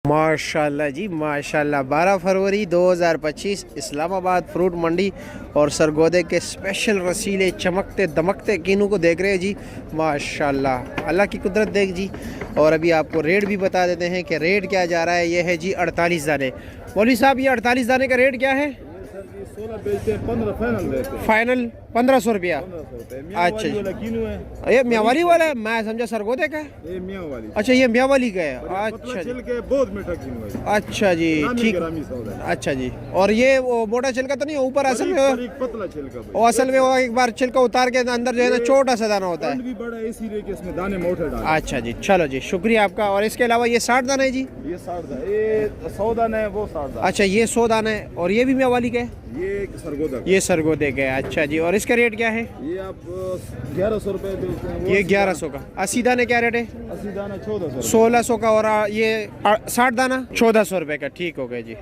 माशाल्लाह जी माशाल्लाह। 12 फरवरी 2025 इस्लामाबाद फ्रूट मंडी और सरगोदे के स्पेशल रसीले चमकते दमकते कीनू को देख रहे हैं जी। माशाल्लाह अल्लाह की कुदरत देख जी। और अभी आपको रेट भी बता देते हैं कि रेट क्या जा रहा है। ये है जी 48 दाने। मौलवी साहब ये 48 दाने का रेट क्या है? 16 बेचते हैं, 15 फाइनल देते हैं। फाइनल 1500 रुपया। 1500 अच्छा जी। कीनू है। ये मियावाली वाला है, मैं समझा सरगोदे का है। ये मियाँ वाली। अच्छा ये मियावाली का है। पतला अच्छा जी। छिल के बहुत मीठा कीनू है। अच्छा जी ठीक। अच्छा जी। और ये वो मोटा छिलका तो नहीं ऊपर असल में पतला छिलका वो असल में वो एक बार छिलका उतार के अंदर जो है ना छोटा सा दाना होता है। भी बड़ा है इसीलिए कि इसमें दाने मोटे डाले। अच्छा जी चलो जी शुक्रिया आपका। और इसके अलावा ये 60 दाना है जी। ये 60 दाना, ये 100 दाना है, वो 60 दाना। अच्छा ये 100 दाना है। और ये भी मियावाली का है? ये सरगोदा। ये सरगोदे का है। अच्छा जी। और इसका रेट क्या है? ये आप 1100 रुपए बेचते हैं। ये 1100 का। 80 दाने क्या रेट है? 80 दाना 1400। 1600 का। और ये 60 दाना 1400 रुपए का। ठीक हो गया जी।